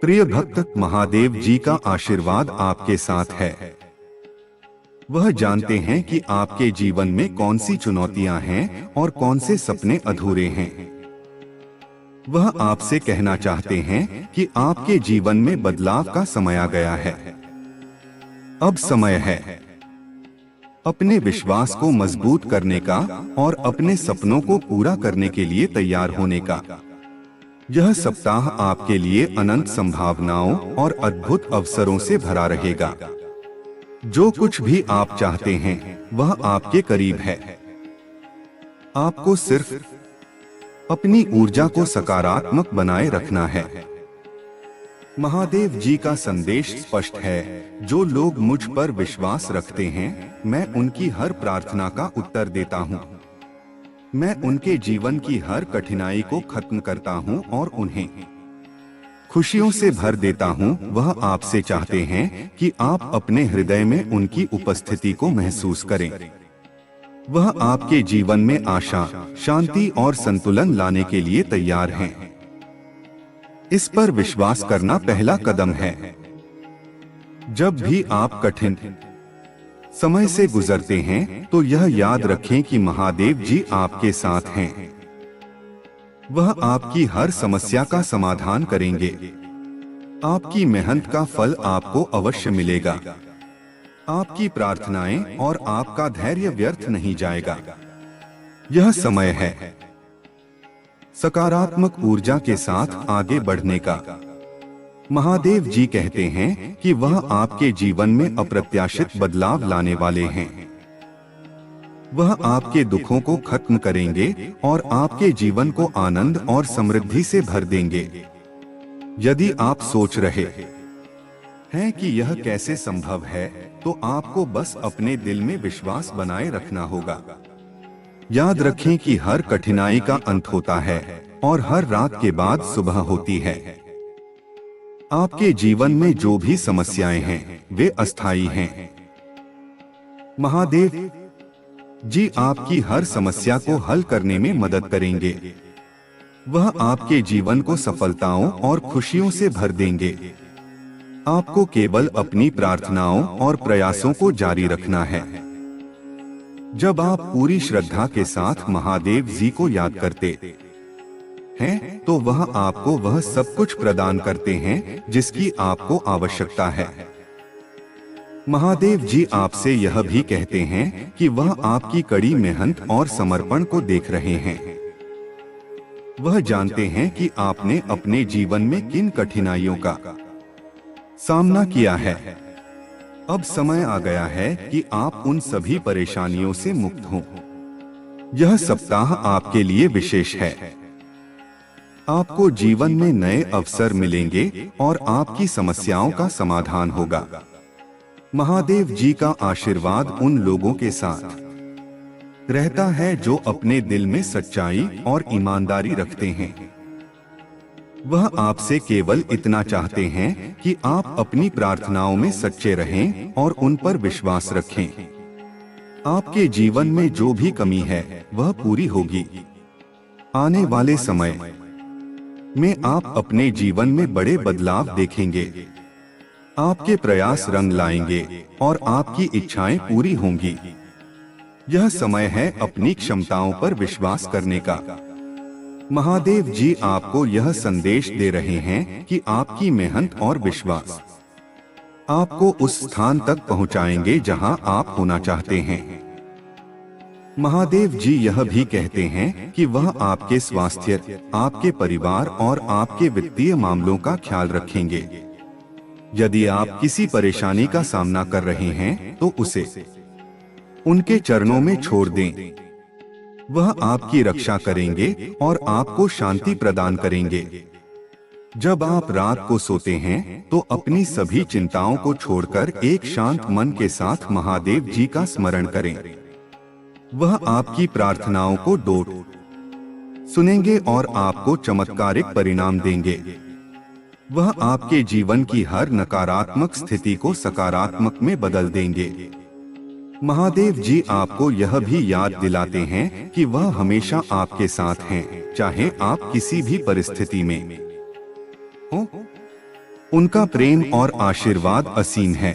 प्रिय भक्त, महादेव जी का आशीर्वाद आपके साथ है। वह जानते हैं कि आपके जीवन में कौन सी चुनौतियां हैं और कौन से सपने अधूरे हैं। वह आपसे कहना चाहते हैं कि आपके जीवन में बदलाव का समय आ गया है। अब समय है अपने विश्वास को मजबूत करने का और अपने सपनों को पूरा करने के लिए तैयार होने का। यह सप्ताह आपके लिए अनंत संभावनाओं और अद्भुत अवसरों से भरा रहेगा। जो कुछ भी आप चाहते हैं वह आपके करीब है। आपको सिर्फ अपनी ऊर्जा को सकारात्मक बनाए रखना है। महादेव जी का संदेश स्पष्ट है, जो लोग मुझ पर विश्वास रखते हैं मैं उनकी हर प्रार्थना का उत्तर देता हूँ। मैं उनके जीवन की हर कठिनाई को खत्म करता हूँ और उन्हें खुशियों से भर देता हूँ। वह आपसे चाहते हैं कि आप अपने हृदय में उनकी उपस्थिति को महसूस करें। वह आपके जीवन में आशा, शांति और संतुलन लाने के लिए तैयार हैं। इस पर विश्वास करना पहला कदम है। जब भी आप कठिन समय से गुजरते हैं तो यह याद रखें कि महादेव जी आपके साथ हैं। वह आपकी हर समस्या का समाधान करेंगे। आपकी मेहनत का फल आपको अवश्य मिलेगा। आपकी प्रार्थनाएं और आपका धैर्य व्यर्थ नहीं जाएगा। यह समय है सकारात्मक ऊर्जा के साथ आगे बढ़ने का। महादेव जी कहते हैं कि वह आपके जीवन में अप्रत्याशित बदलाव लाने वाले हैं। वह आपके दुखों को खत्म करेंगे और आपके जीवन को आनंद और समृद्धि से भर देंगे। यदि आप सोच रहे हैं कि यह कैसे संभव है, तो आपको बस अपने दिल में विश्वास बनाए रखना होगा। याद रखें कि हर कठिनाई का अंत होता है और हर रात के बाद सुबह होती है। आपके जीवन में जो भी समस्याएं हैं वे अस्थायी हैं। महादेव जी आपकी हर समस्या को हल करने में मदद करेंगे। वह आपके जीवन को सफलताओं और खुशियों से भर देंगे। आपको केवल अपनी प्रार्थनाओं और प्रयासों को जारी रखना है। जब आप पूरी श्रद्धा के साथ महादेव जी को याद करते हैं तो वह आपको वह सब कुछ प्रदान करते हैं जिसकी आपको आवश्यकता है। महादेव जी आपसे यह भी कहते हैं कि वह आपकी कड़ी मेहनत और समर्पण को देख रहे हैं। वह जानते हैं कि आपने अपने जीवन में किन कठिनाइयों का सामना किया है। अब समय आ गया है कि आप उन सभी परेशानियों से मुक्त हों। यह सप्ताह आपके लिए विशेष है। आपको जीवन में नए अवसर मिलेंगे और आपकी समस्याओं का समाधान होगा। महादेव जी का आशीर्वाद उन लोगों के साथ रहता है जो अपने दिल में सच्चाई और ईमानदारी रखते हैं। वह आपसे केवल इतना चाहते हैं कि आप अपनी प्रार्थनाओं में सच्चे रहें और उन पर विश्वास रखें। आपके जीवन में जो भी कमी है वह पूरी होगी। आने वाले समय में आप अपने जीवन में बड़े बदलाव देखेंगे। आपके प्रयास रंग लाएंगे और आपकी इच्छाएं पूरी होंगी। यह समय है अपनी क्षमताओं पर विश्वास करने का। महादेव जी आपको यह संदेश दे रहे हैं कि आपकी मेहनत और विश्वास आपको उस स्थान तक पहुंचाएंगे जहां आप होना चाहते हैं। महादेव जी यह भी कहते हैं कि वह आपके स्वास्थ्य, आपके परिवार और आपके वित्तीय मामलों का ख्याल रखेंगे। यदि आप किसी परेशानी का सामना कर रहे हैं तो उसे उनके चरणों में छोड़ दें। वह आपकी रक्षा करेंगे और आपको शांति प्रदान करेंगे। जब आप रात को सोते हैं तो अपनी सभी चिंताओं को छोड़कर एक शांत मन के साथ महादेव जी का स्मरण करें। वह आपकी प्रार्थनाओं को सुनेंगे और आपको चमत्कारिक परिणाम देंगे। वह आपके जीवन की हर नकारात्मक स्थिति को सकारात्मक में बदल देंगे। महादेव जी आपको यह भी याद दिलाते हैं कि वह हमेशा आपके साथ हैं, चाहे आप किसी भी परिस्थिति में हो। उनका प्रेम और आशीर्वाद असीम है।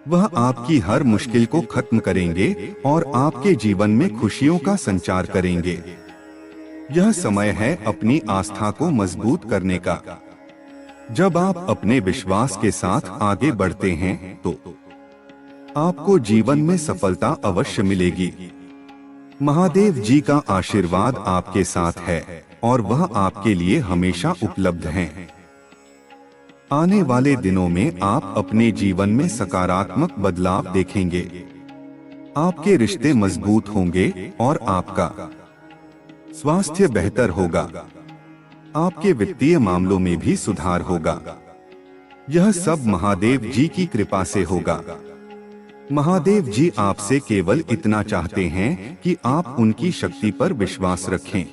वह आपकी हर मुश्किल को खत्म करेंगे और आपके जीवन में खुशियों का संचार करेंगे। यह समय है अपनी आस्था को मजबूत करने का। जब आप अपने विश्वास के साथ आगे बढ़ते हैं तो आपको जीवन में सफलता अवश्य मिलेगी। महादेव जी का आशीर्वाद आपके साथ है और वह आपके लिए हमेशा उपलब्ध हैं। आने वाले दिनों में आप अपने जीवन में सकारात्मक बदलाव देखेंगे। आपके रिश्ते मजबूत होंगे और आपका स्वास्थ्य बेहतर होगा। आपके वित्तीय मामलों में भी सुधार होगा। यह सब महादेव जी की कृपा से होगा। महादेव जी आपसे केवल इतना चाहते हैं कि आप उनकी शक्ति पर विश्वास रखें।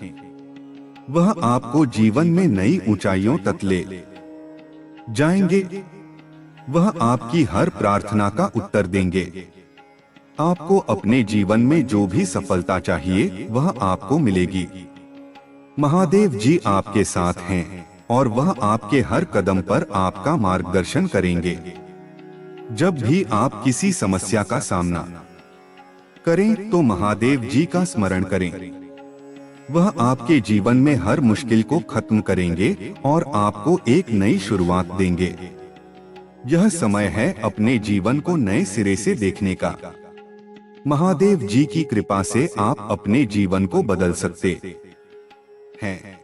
वह आपको जीवन में नई ऊंचाइयों तक ले जाएंगे। वह आपकी हर प्रार्थना का उत्तर देंगे। आपको अपने जीवन में जो भी सफलता चाहिए वह आपको मिलेगी। महादेव जी आपके साथ हैं और वह आपके हर कदम पर आपका मार्गदर्शन करेंगे। जब भी आप किसी समस्या का सामना करें तो महादेव जी का स्मरण करें। वह आपके जीवन में हर मुश्किल को खत्म करेंगे और आपको एक नई शुरुआत देंगे। यह समय है अपने जीवन को नए सिरे से देखने का। महादेव जी की कृपा से आप अपने जीवन को बदल सकते हैं।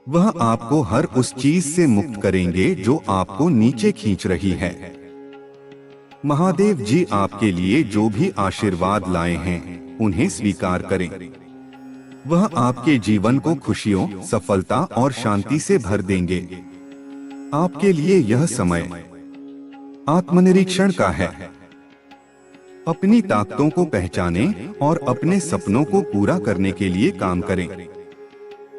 वह आपको हर उस चीज से मुक्त करेंगे जो आपको नीचे खींच रही है। महादेव जी आपके लिए जो भी आशीर्वाद लाए हैं उन्हें स्वीकार करें। वह आपके जीवन को खुशियों, सफलता और शांति से भर देंगे। आपके लिए यह समय आत्मनिरीक्षण का है। अपनी ताकतों को पहचानें और अपने सपनों को पूरा करने के लिए काम करें।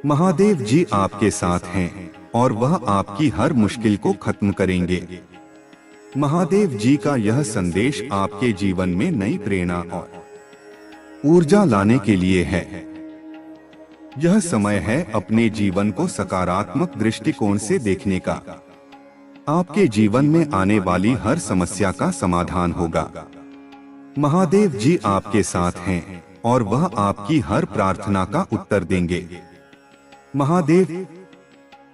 महादेव जी आपके साथ हैं और वह आपकी हर मुश्किल को खत्म करेंगे। महादेव जी का यह संदेश आपके जीवन में नई प्रेरणा और ऊर्जा लाने के लिए है। यह समय है अपने जीवन को सकारात्मक दृष्टिकोण से देखने का। आपके जीवन में आने वाली हर समस्या का समाधान होगा। महादेव जी आपके साथ हैं और वह आपकी हर प्रार्थना का उत्तर देंगे। महादेव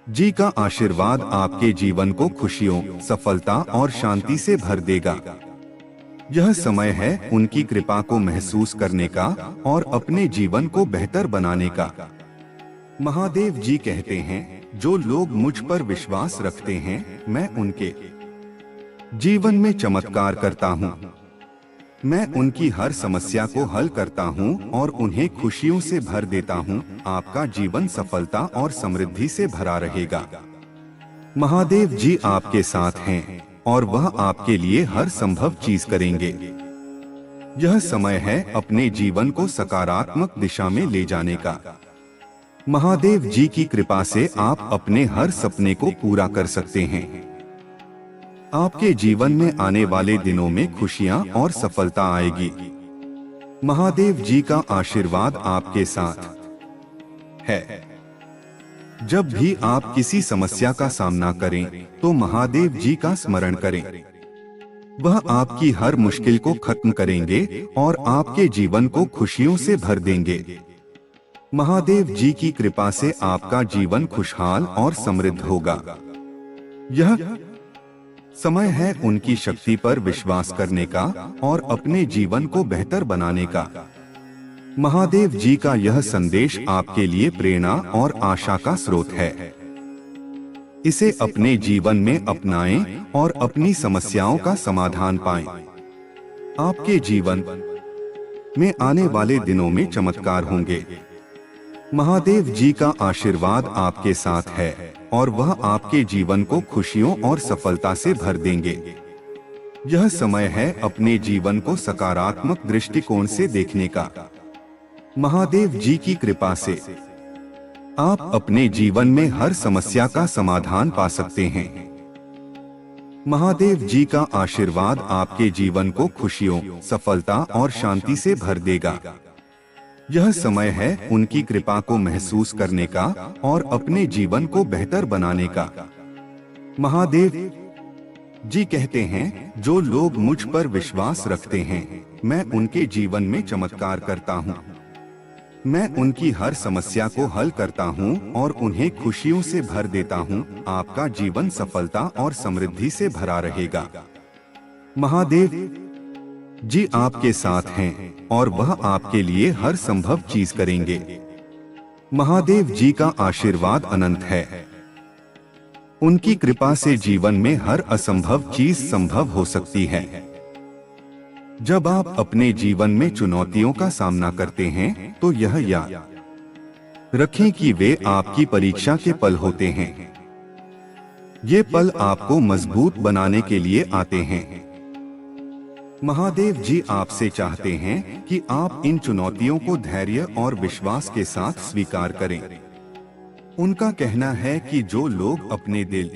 जी का आशीर्वाद आपके जीवन को खुशियों, सफलता और शांति से भर देगा। यह समय है उनकी कृपा को महसूस करने का और अपने जीवन को बेहतर बनाने का। महादेव जी कहते हैं, जो लोग मुझ पर विश्वास रखते हैं मैं उनके जीवन में चमत्कार करता हूँ। मैं उनकी हर समस्या को हल करता हूं और उन्हें खुशियों से भर देता हूं। आपका जीवन सफलता और समृद्धि से भरा रहेगा। महादेव जी आपके साथ हैं और वह आपके लिए हर संभव चीज करेंगे। यह समय है अपने जीवन को सकारात्मक दिशा में ले जाने का। महादेव जी की कृपा से आप अपने हर सपने को पूरा कर सकते हैं। आपके जीवन में आने वाले दिनों में खुशियां और सफलता आएगी। महादेव जी का आशीर्वाद आपके साथ है। जब भी आप किसी समस्या का सामना करें तो महादेव जी का स्मरण करें। वह आपकी हर मुश्किल को खत्म करेंगे और आपके जीवन को खुशियों से भर देंगे। महादेव जी की कृपा से आपका जीवन खुशहाल और समृद्ध होगा। यह समय है उनकी शक्ति पर विश्वास करने का और अपने जीवन को बेहतर बनाने का। महादेव जी का यह संदेश आपके लिए प्रेरणा और आशा का स्रोत है। इसे अपने जीवन में अपनाएं और अपनी समस्याओं का समाधान पाएं। आपके जीवन में आने वाले दिनों में चमत्कार होंगे। महादेव जी का आशीर्वाद आपके साथ है और वह आपके जीवन को खुशियों और सफलता से भर देंगे। यह समय है अपने जीवन को सकारात्मक दृष्टिकोण से देखने का। महादेव जी की कृपा से आप अपने जीवन में हर समस्या का समाधान पा सकते हैं। महादेव जी का आशीर्वाद आपके जीवन को खुशियों, सफलता और शांति से भर देगा। यह समय है उनकी कृपा को महसूस करने का और अपने जीवन को बेहतर बनाने का। महादेव जी कहते हैं, जो लोग मुझ पर विश्वास रखते हैं, मैं उनके जीवन में चमत्कार करता हूँ। मैं उनकी हर समस्या को हल करता हूँ और उन्हें खुशियों से भर देता हूँ। आपका जीवन सफलता और समृद्धि से भरा रहेगा। महादेव जी आपके साथ हैं और वह आपके लिए हर संभव चीज करेंगे। महादेव जी का आशीर्वाद अनंत है। उनकी कृपा से जीवन में हर असंभव चीज संभव हो सकती है। जब आप अपने जीवन में चुनौतियों का सामना करते हैं तो यह याद रखें कि वे आपकी परीक्षा के पल होते हैं। ये पल आपको मजबूत बनाने के लिए आते हैं। महादेव जी आपसे चाहते हैं कि आप इन चुनौतियों को धैर्य और विश्वास के साथ स्वीकार करें। उनका कहना है कि जो लोग अपने दिल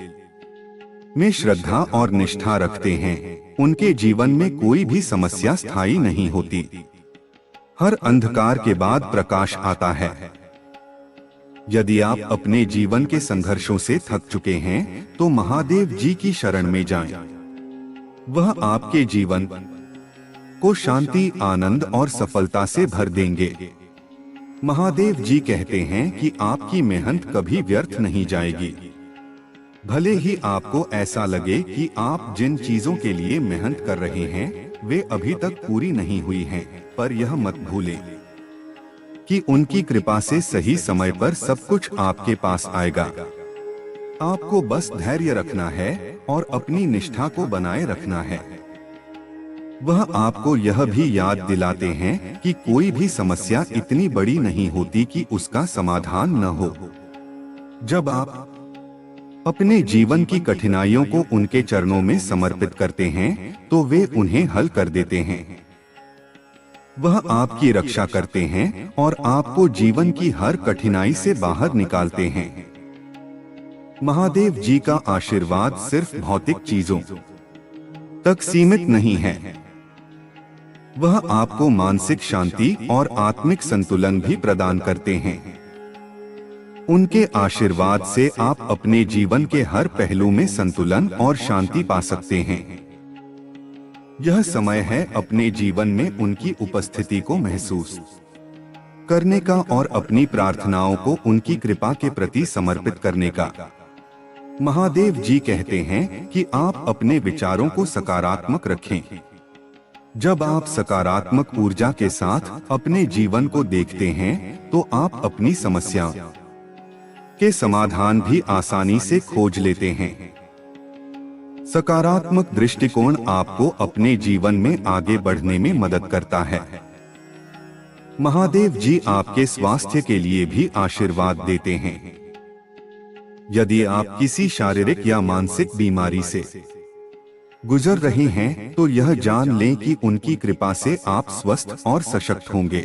में श्रद्धा और निष्ठा रखते हैं, उनके जीवन में कोई भी समस्या स्थायी नहीं होती। हर अंधकार के बाद प्रकाश आता है। यदि आप अपने जीवन के संघर्षों से थक चुके हैं, तो महादेव जी की शरण में जाएं। वह आपके जीवन को शांति, आनंद और सफलता से भर देंगे। महादेव जी कहते हैं कि आपकी मेहनत कभी व्यर्थ नहीं जाएगी। भले ही आपको ऐसा लगे कि आप जिन चीजों के लिए मेहनत कर रहे हैं वे अभी तक पूरी नहीं हुई हैं, पर यह मत भूलें कि उनकी कृपा से सही समय पर सब कुछ आपके पास आएगा। आपको बस धैर्य रखना है और अपनी निष्ठा को बनाए रखना है। वह आपको यह भी याद दिलाते हैं कि कोई भी समस्या इतनी बड़ी नहीं होती कि उसका समाधान न हो। जब आप अपने जीवन की कठिनाइयों को उनके चरणों में समर्पित करते हैं, तो वे उन्हें हल कर देते हैं। वह आपकी रक्षा करते हैं और आपको जीवन की हर कठिनाई से बाहर निकालते हैं। महादेव जी का आशीर्वाद सिर्फ भौतिक चीजों तक सीमित नहीं है। वह आपको मानसिक शांति और आत्मिक संतुलन भी प्रदान करते हैं। उनके आशीर्वाद से आप अपने जीवन के हर पहलू में संतुलन और शांति पा सकते हैं। यह समय है अपने जीवन में उनकी उपस्थिति को महसूस करने का और अपनी प्रार्थनाओं को उनकी कृपा के प्रति समर्पित करने का। महादेव जी कहते हैं कि आप अपने विचारों को सकारात्मक रखें। जब आप सकारात्मक ऊर्जा के साथ अपने जीवन को देखते हैं, तो आप अपनी समस्याओं के समाधान भी आसानी से खोज लेते हैं। सकारात्मक दृष्टिकोण आपको अपने जीवन में आगे बढ़ने में मदद करता है। महादेव जी आपके स्वास्थ्य के लिए भी आशीर्वाद देते हैं। यदि आप किसी शारीरिक या मानसिक बीमारी से गुजर रहे हैं, तो यह जान लें कि उनकी कृपा से आप स्वस्थ और सशक्त होंगे।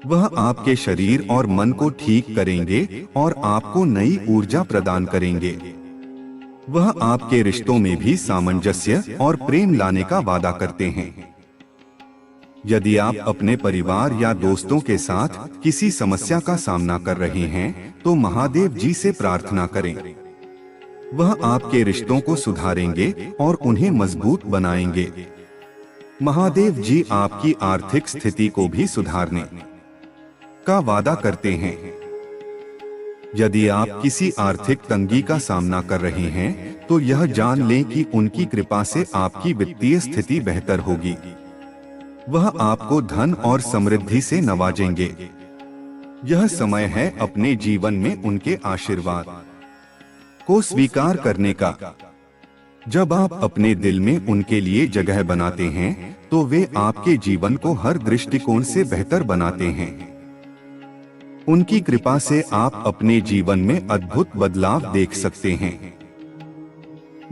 वह आपके शरीर और मन को ठीक करेंगे और आपको नई ऊर्जा प्रदान करेंगे। वह आपके रिश्तों में भी सामंजस्य और प्रेम लाने का वादा करते हैं। यदि आप अपने परिवार या दोस्तों के साथ किसी समस्या का सामना कर रहे हैं, तो महादेव जी से प्रार्थना करें। वह आपके रिश्तों को सुधारेंगे और उन्हें मजबूत बनाएंगे। महादेव जी आपकी आर्थिक स्थिति को भी सुधारने का वादा करते हैं। यदि आप किसी आर्थिक तंगी का सामना कर रहे हैं, तो यह जान लें कि उनकी कृपा से आपकी वित्तीय स्थिति बेहतर होगी। वह आपको धन और समृद्धि से नवाजेंगे। यह समय है अपने जीवन में उनके आशीर्वाद को स्वीकार करने का। जब आप अपने दिल में उनके लिए जगह बनाते हैं, तो वे आपके जीवन को हर दृष्टिकोण से बेहतर बनाते हैं। उनकी कृपा से आप अपने जीवन में अद्भुत बदलाव देख सकते हैं।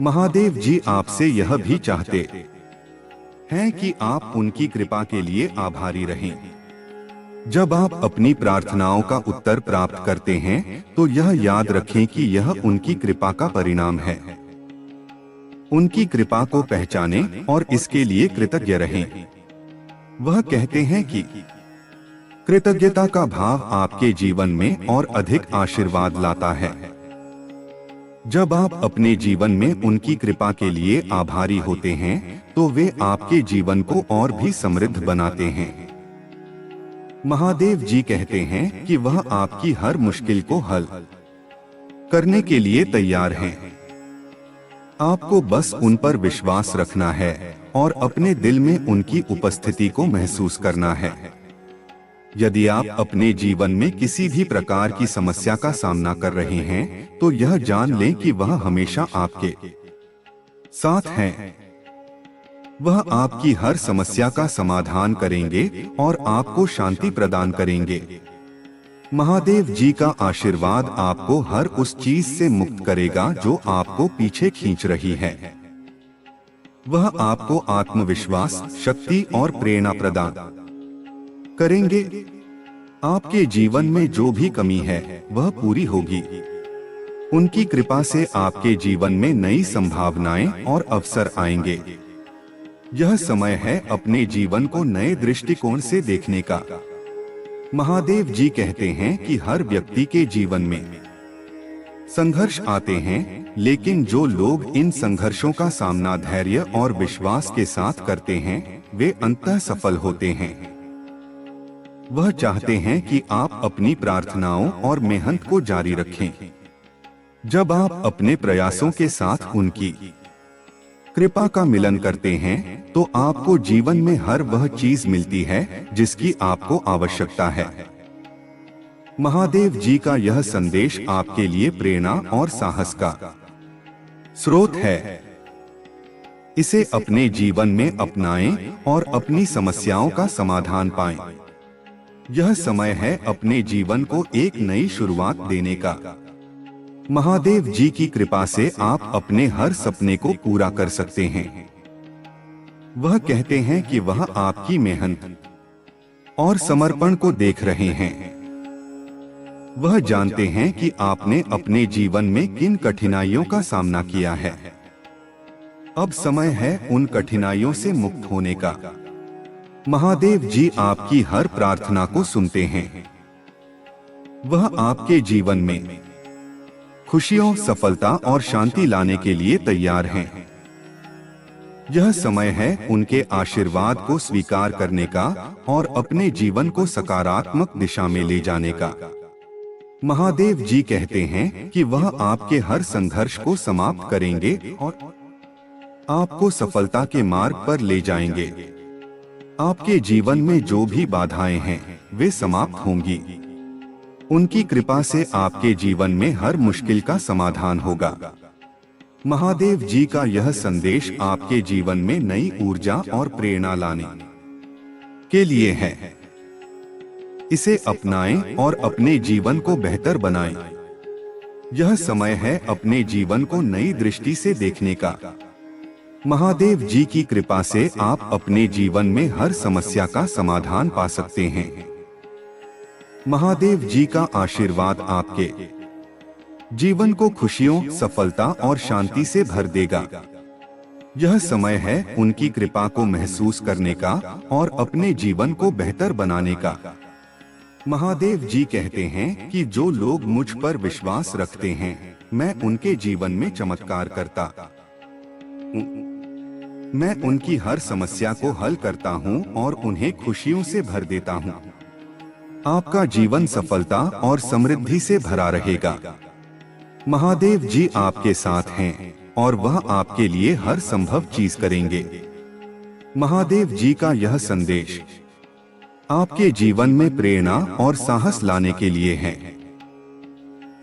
महादेव जी आपसे यह भी चाहते हैं कि आप उनकी कृपा के लिए आभारी रहें। जब आप अपनी प्रार्थनाओं का उत्तर प्राप्त करते हैं, तो यह याद रखें कि यह उनकी कृपा का परिणाम है। उनकी कृपा को पहचानें और इसके लिए कृतज्ञ रहें। वह कहते हैं कि कृतज्ञता का भाव आपके जीवन में और अधिक आशीर्वाद लाता है। जब आप अपने जीवन में उनकी कृपा के लिए आभारी होते हैं तो वे आपके जीवन को और भी समृद्ध बनाते हैं। महादेव जी कहते हैं कि वह आपकी हर मुश्किल को हल करने के लिए तैयार हैं। आपको बस उन पर विश्वास रखना है और अपने दिल में उनकी उपस्थिति को महसूस करना है। यदि आप अपने जीवन में किसी भी प्रकार की समस्या का सामना कर रहे हैं तो यह जान लें कि वह हमेशा आपके साथ हैं। वह आपकी हर समस्या का समाधान करेंगे और आपको शांति प्रदान करेंगे। महादेव जी का आशीर्वाद आपको हर उस चीज से मुक्त करेगा जो आपको पीछे खींच रही है। वह आपको आत्मविश्वास, शक्ति और प्रेरणा प्रदान करेंगे। आपके जीवन में जो भी कमी है वह पूरी होगी। उनकी कृपा से आपके जीवन में नई संभावनाएं और अवसर आएंगे। यह समय है अपने जीवन को नए दृष्टिकोण से देखने का। महादेव जी कहते हैं कि हर व्यक्ति के जीवन में संघर्ष आते हैं, लेकिन जो लोग इन संघर्षों का सामना धैर्य और विश्वास के साथ करते हैं वे अंततः सफल होते हैं। वह चाहते हैं कि आप अपनी प्रार्थनाओं और मेहनत को जारी रखें। जब आप अपने प्रयासों के साथ उनकी कृपा का मिलन करते हैं तो आपको जीवन में हर वह चीज मिलती है जिसकी आपको आवश्यकता है। महादेव जी का यह संदेश आपके लिए प्रेरणा और साहस का स्रोत है। इसे अपने जीवन में अपनाएं और अपनी समस्याओं का समाधान पाएं। यह समय है अपने जीवन को एक नई शुरुआत देने का। महादेव जी की कृपा से आप अपने हर सपने को पूरा कर सकते हैं। वह कहते हैं कि वह आपकी मेहनत और समर्पण को देख रहे हैं। वह जानते हैं कि आपने अपने जीवन में किन कठिनाइयों का सामना किया है। अब समय है उन कठिनाइयों से मुक्त होने का। महादेव जी आपकी हर प्रार्थना को सुनते हैं। वह आपके जीवन में खुशियों, सफलता और शांति लाने के लिए तैयार हैं। यह समय है उनके आशीर्वाद को स्वीकार करने का और अपने जीवन को सकारात्मक दिशा में ले जाने का। महादेव जी कहते हैं कि वह आपके हर संघर्ष को समाप्त करेंगे और आपको सफलता के मार्ग पर ले जाएंगे। आपके जीवन में जो भी बाधाएं हैं वे समाप्त होंगी। उनकी कृपा से आपके जीवन में हर मुश्किल का समाधान होगा। महादेव जी का यह संदेश आपके जीवन में नई ऊर्जा और प्रेरणा लाने के लिए है। इसे अपनाएं और अपने जीवन को बेहतर बनाएं। यह समय है अपने जीवन को नई दृष्टि से देखने का। महादेव जी की कृपा से आप अपने जीवन में हर समस्या का समाधान पा सकते हैं। महादेव जी का आशीर्वाद आपके जीवन को खुशियों, सफलता और शांति से भर देगा। यह समय है उनकी कृपा को महसूस करने का और अपने जीवन को बेहतर बनाने का। महादेव जी कहते हैं कि जो लोग मुझ पर विश्वास रखते हैं मैं उनके जीवन में चमत्कार करता हूँ। मैं उनकी हर समस्या को हल करता हूँ और उन्हें खुशियों से भर देता हूँ। आपका जीवन सफलता और समृद्धि से भरा रहेगा। महादेव जी आपके साथ हैं और वह आपके लिए हर संभव चीज करेंगे। महादेव जी का यह संदेश आपके जीवन में प्रेरणा और साहस लाने के लिए है।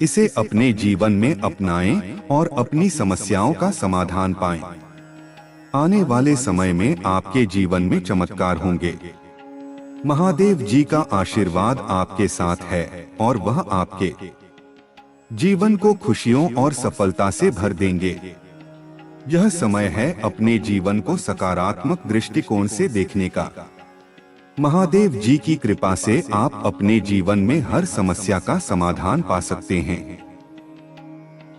इसे अपने जीवन में अपनाएं और अपनी समस्याओं का समाधान पाएं। आने वाले समय में आपके जीवन में चमत्कार होंगे। महादेव जी का आशीर्वाद आपके साथ है और वह आपके जीवन को खुशियों और सफलता से भर देंगे। यह समय है अपने जीवन को सकारात्मक दृष्टिकोण से देखने का। महादेव जी की कृपा से आप अपने जीवन में हर समस्या का समाधान पा सकते हैं।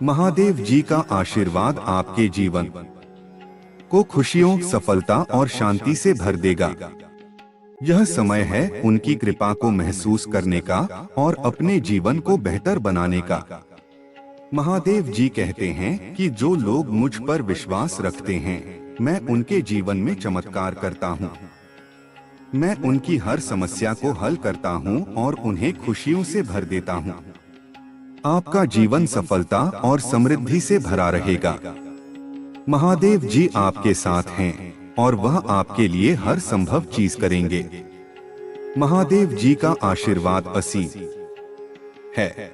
महादेव जी का आशीर्वाद आपके जीवन को खुशियों, सफलता और शांति से भर देगा। यह समय है उनकी कृपा को महसूस करने का और अपने जीवन को बेहतर बनाने का। महादेव जी कहते हैं कि जो लोग मुझ पर विश्वास रखते हैं, मैं उनके जीवन में चमत्कार करता हूँ। मैं उनकी हर समस्या को हल करता हूँ और उन्हें खुशियों से भर देता हूँ। आपका जीवन सफलता और समृद्धि से भरा रहेगा। महादेव जी आपके साथ हैं और वह आपके लिए हर संभव चीज करेंगे। महादेव जी का आशीर्वाद असीम है।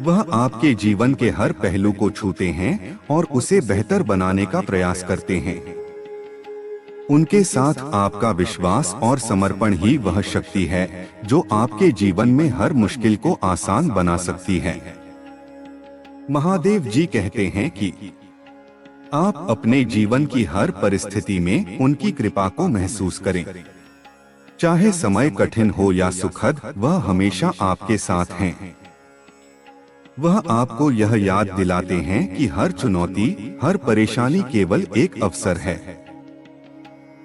वह आपके जीवन के हर पहलू को छूते हैं और उसे बेहतर बनाने का प्रयास करते हैं। उनके साथ आपका विश्वास और समर्पण ही वह शक्ति है जो आपके जीवन में हर मुश्किल को आसान बना सकती है। महादेव जी कहते हैं कि आप अपने जीवन की हर परिस्थिति में उनकी कृपा को महसूस करें। चाहे समय कठिन हो या सुखद, वह हमेशा आपके साथ हैं। वह आपको यह याद दिलाते हैं कि हर चुनौती, हर परेशानी केवल एक अवसर है।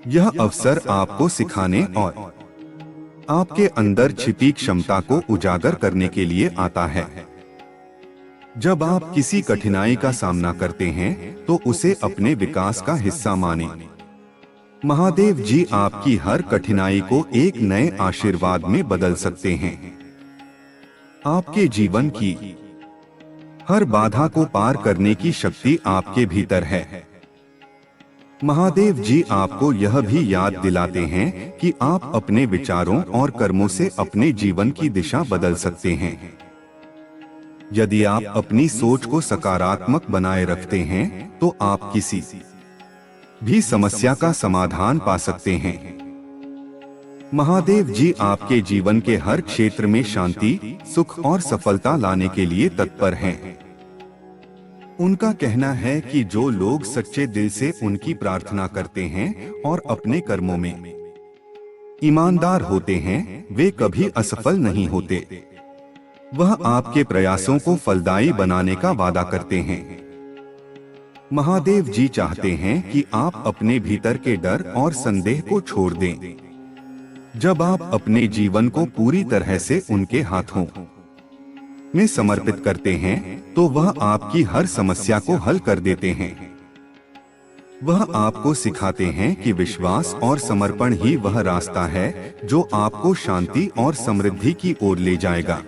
यह अवसर आपको सिखाने और आपके अंदर छिपी क्षमता को उजागर करने के लिए आता है। जब आप किसी कठिनाई का सामना करते हैं तो उसे अपने विकास का हिस्सा मानें। महादेव जी आपकी हर कठिनाई को एक नए आशीर्वाद में बदल सकते हैं। आपके जीवन की हर बाधा को पार करने की शक्ति आपके भीतर है। महादेव जी आपको यह भी याद दिलाते हैं कि आप अपने विचारों और कर्मों से अपने जीवन की दिशा बदल सकते हैं। यदि आप अपनी सोच को सकारात्मक बनाए रखते हैं तो आप किसी भी समस्या का समाधान पा सकते हैं। महादेव जी आपके जीवन के हर क्षेत्र में शांति, सुख और सफलता लाने के लिए तत्पर हैं। उनका कहना है कि जो लोग सच्चे दिल से उनकी प्रार्थना करते हैं और अपने कर्मों में ईमानदार होते हैं, वे कभी असफल नहीं होते। वह आपके प्रयासों को फलदायी बनाने का वादा करते हैं। महादेव जी चाहते हैं कि आप अपने भीतर के डर और संदेह को छोड़ दें। जब आप अपने जीवन को पूरी तरह से उनके हाथों में समर्पित करते हैं तो वह आपकी हर समस्या को हल कर देते हैं। वह आपको सिखाते हैं कि विश्वास और समर्पण ही वह रास्ता है जो आपको शांति और समृद्धि की ओर ले जाएगा।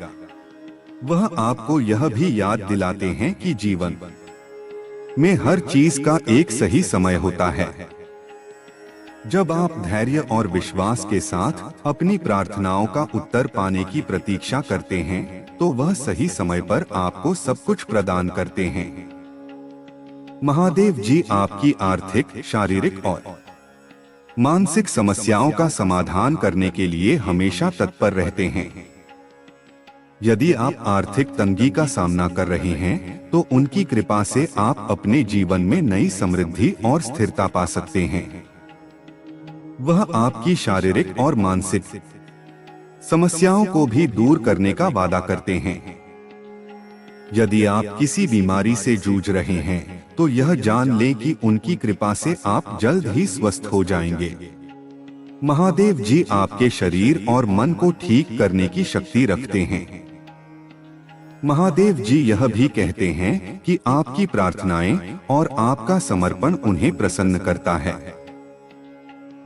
वह आपको यह भी याद दिलाते हैं कि जीवन में हर चीज का एक सही समय होता है। जब आप धैर्य और विश्वास के साथ अपनी प्रार्थनाओं का उत्तर पाने की प्रतीक्षा करते हैं तो वह सही समय पर आपको सब कुछ प्रदान करते हैं। महादेव जी आपकी आर्थिक, शारीरिक और मानसिक समस्याओं का समाधान करने के लिए हमेशा तत्पर रहते हैं। यदि आप आर्थिक तंगी का सामना कर रहे हैं तो उनकी कृपा से आप अपने जीवन में नई समृद्धि और स्थिरता पा सकते हैं। वह आपकी शारीरिक और मानसिक समस्याओं को भी दूर करने का वादा करते हैं। यदि आप किसी बीमारी से जूझ रहे हैं तो यह जान लें कि उनकी कृपा से आप जल्द ही स्वस्थ हो जाएंगे। महादेव जी आपके शरीर और मन को ठीक करने की शक्ति रखते हैं। महादेव जी यह भी कहते हैं कि आपकी प्रार्थनाएं और आपका समर्पण उन्हें प्रसन्न करता है।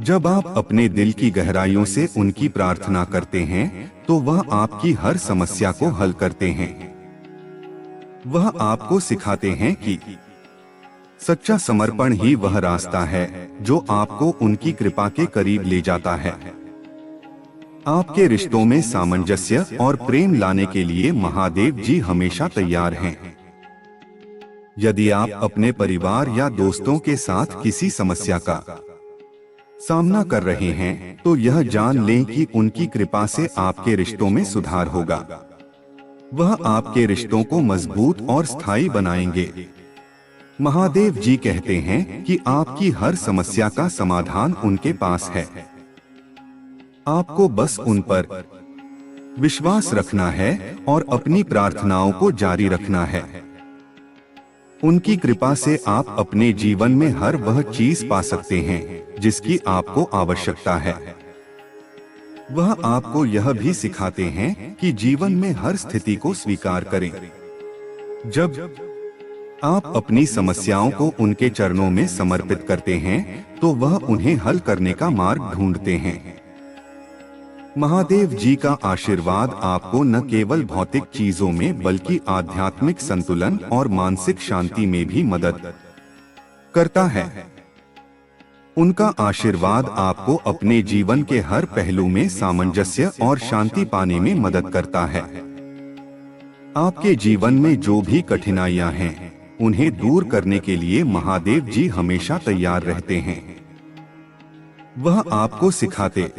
जब आप अपने दिल की गहराइयों से उनकी प्रार्थना करते हैं तो वह आपकी हर समस्या को हल करते हैं। वह आपको सिखाते हैं कि सच्चा समर्पण ही वह रास्ता है जो आपको उनकी कृपा के करीब ले जाता है। आपके रिश्तों में सामंजस्य और प्रेम लाने के लिए महादेव जी हमेशा तैयार हैं। यदि आप अपने परिवार या दोस्तों के साथ किसी समस्या का सामना कर रहे हैं तो यह जान लें कि उनकी कृपा से आपके रिश्तों में सुधार होगा। वह आपके रिश्तों को मजबूत और स्थायी बनाएंगे। महादेव जी कहते हैं कि आपकी हर समस्या का समाधान उनके पास है। आपको बस उन पर विश्वास रखना है और अपनी प्रार्थनाओं को जारी रखना है। उनकी कृपा से आप अपने जीवन में हर वह चीज पा सकते हैं जिसकी आपको आवश्यकता है। वह आपको यह भी सिखाते हैं कि जीवन में हर स्थिति को स्वीकार करें। जब आप अपनी समस्याओं को उनके चरणों में समर्पित करते हैं, तो वह उन्हें हल करने का मार्ग ढूंढते हैं। महादेव जी का आशीर्वाद आपको न केवल भौतिक चीजों में बल्कि आध्यात्मिक संतुलन और मानसिक शांति में भी मदद करता है। उनका आशीर्वाद आपको अपने जीवन के हर पहलू में सामंजस्य और शांति पाने में मदद करता है। आपके जीवन में जो भी कठिनाइयां हैं, उन्हें दूर करने के लिए महादेव जी हमेशा तैयार रहते हैं। वह आपको सिखाते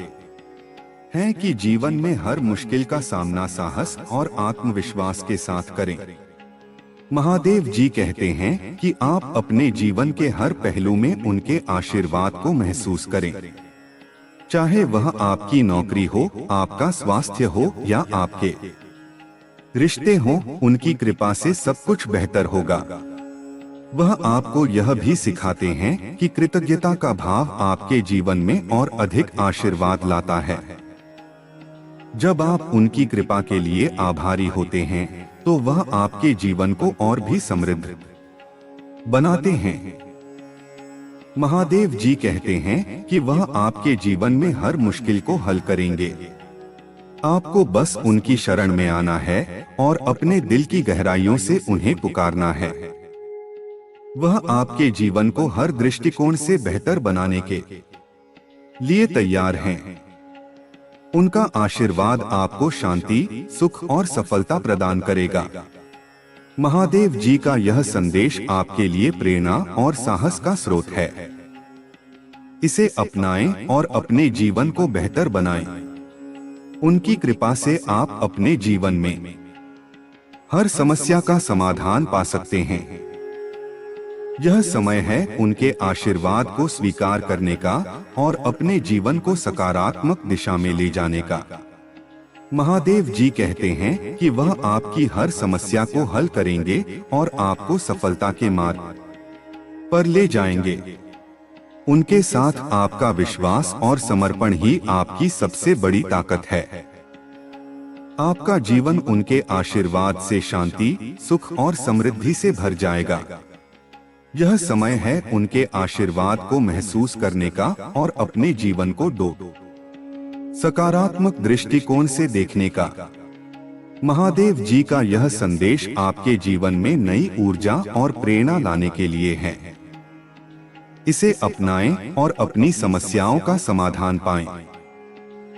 हैं कि जीवन में हर मुश्किल का सामना साहस और आत्मविश्वास के साथ करें। महादेव जी कहते हैं कि आप अपने जीवन के हर पहलू में उनके आशीर्वाद को महसूस करें। चाहे वह आपकी नौकरी हो, आपका स्वास्थ्य हो या आपके रिश्ते हो, उनकी कृपा से सब कुछ बेहतर होगा। वह आपको यह भी सिखाते हैं कि कृतज्ञता का भाव आपके जीवन में और अधिक आशीर्वाद लाता है। जब आप उनकी कृपा के लिए आभारी होते हैं, तो वह आपके जीवन को और भी समृद्ध बनाते हैं। महादेव जी कहते हैं कि वह आपके जीवन में हर मुश्किल को हल करेंगे। आपको बस उनकी शरण में आना है और अपने दिल की गहराइयों से उन्हें पुकारना है। वह आपके जीवन को हर दृष्टिकोण से बेहतर बनाने के लिए तैयार हैं। उनका आशीर्वाद आपको शांति, सुख और सफलता प्रदान करेगा। महादेव जी का यह संदेश आपके लिए प्रेरणा और साहस का स्रोत है। इसे अपनाएं और अपने जीवन को बेहतर बनाएं। उनकी कृपा से आप अपने जीवन में हर समस्या का समाधान पा सकते हैं। यह समय है उनके आशीर्वाद को स्वीकार करने का और अपने जीवन को सकारात्मक दिशा में ले जाने का। महादेव जी कहते हैं कि वह आपकी हर समस्या को हल करेंगे और आपको सफलता के मार्ग पर ले जाएंगे। उनके साथ आपका विश्वास और समर्पण ही आपकी सबसे बड़ी ताकत है। आपका जीवन उनके आशीर्वाद से शांति, सुख और समृद्धि से भर जाएगा। यह समय है उनके आशीर्वाद को महसूस करने का और अपने जीवन को दो सकारात्मक दृष्टिकोण से देखने का। महादेव जी का यह संदेश आपके जीवन में नई ऊर्जा और प्रेरणा लाने के लिए है। इसे अपनाएं और अपनी समस्याओं का समाधान पाएं।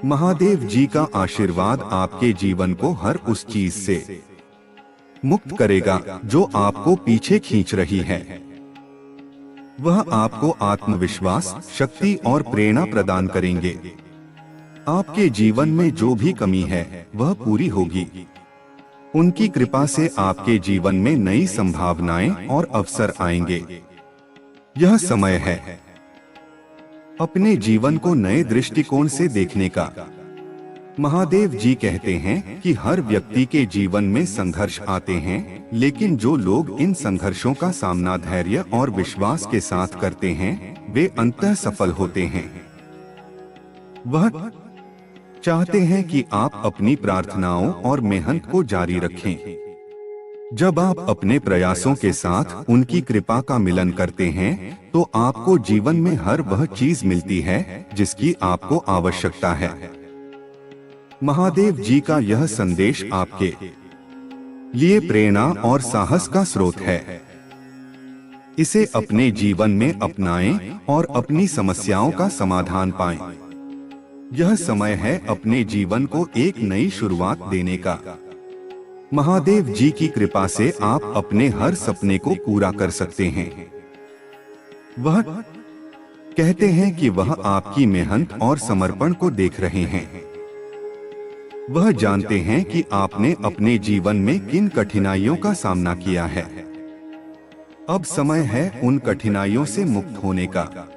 महादेव जी का आशीर्वाद आपके जीवन को हर उस चीज से मुक्त करेगा जो आपको पीछे खींच रही है। वह आपको आत्मविश्वास, शक्ति और प्रेरणा प्रदान करेंगे। आपके जीवन में जो भी कमी है, वह पूरी होगी। उनकी कृपा से आपके जीवन में नई संभावनाएं और अवसर आएंगे। यह समय है अपने जीवन को नए दृष्टिकोण से देखने का। महादेव जी कहते हैं कि हर व्यक्ति के जीवन में संघर्ष आते हैं, लेकिन जो लोग इन संघर्षों का सामना धैर्य और विश्वास के साथ करते हैं, वे अंततः सफल होते हैं। वह चाहते हैं कि आप अपनी प्रार्थनाओं और मेहनत को जारी रखें। जब आप अपने प्रयासों के साथ उनकी कृपा का मिलन करते हैं, तो आपको जीवन में हर वह चीज मिलती है जिसकी आपको आवश्यकता है। महादेव जी का यह संदेश आपके लिए प्रेरणा और साहस का स्रोत है। इसे अपने जीवन में अपनाएं और अपनी समस्याओं का समाधान पाएं। यह समय है अपने जीवन को एक नई शुरुआत देने का। महादेव जी की कृपा से आप अपने हर सपने को पूरा कर सकते हैं। वह कहते हैं कि वह आपकी मेहनत और समर्पण को देख रहे हैं। वह जानते हैं कि आपने अपने जीवन में किन कठिनाइयों का सामना किया है। अब समय है उन कठिनाइयों से मुक्त होने का।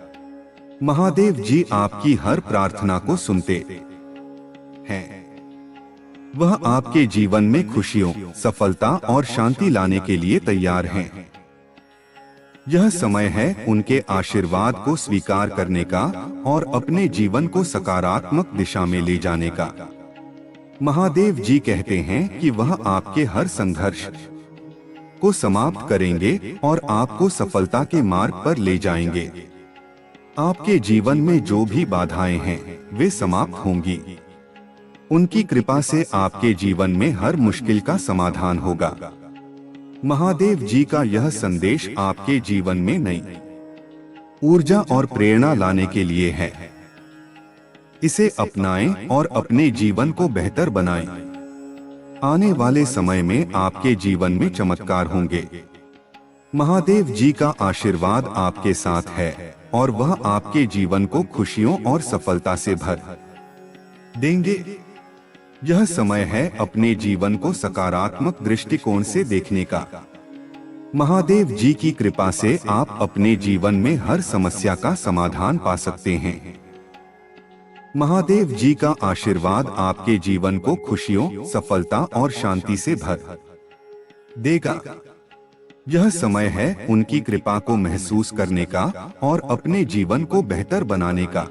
महादेव जी आपकी हर प्रार्थना को सुनते हैं। वह आपके जीवन में खुशियों, सफलता और शांति लाने के लिए तैयार हैं। यह समय है उनके आशीर्वाद को स्वीकार करने का और अपने जीवन को सकारात्मक दिशा में ले जाने का। महादेव जी कहते हैं कि वह आपके हर संघर्ष को समाप्त करेंगे और आपको सफलता के मार्ग पर ले जाएंगे। आपके जीवन में जो भी बाधाएं हैं वे समाप्त होंगी। उनकी कृपा से आपके जीवन में हर मुश्किल का समाधान होगा। महादेव जी का यह संदेश आपके जीवन में नई ऊर्जा और प्रेरणा लाने के लिए है। इसे अपनाएं और अपने जीवन को बेहतर बनाएं। आने वाले समय में आपके जीवन में चमत्कार होंगे। महादेव जी का आशीर्वाद आपके साथ है और वह आपके जीवन को खुशियों और सफलता से भर देंगे। यह समय है अपने जीवन को सकारात्मक दृष्टिकोण से देखने का। महादेव जी की कृपा से आप अपने जीवन में हर समस्या का समाधान पा सकते हैं। महादेव जी का आशीर्वाद आपके जीवन को खुशियों, सफलता और शांति से भर देगा। यह समय है उनकी कृपा को महसूस करने का और अपने जीवन को बेहतर बनाने का।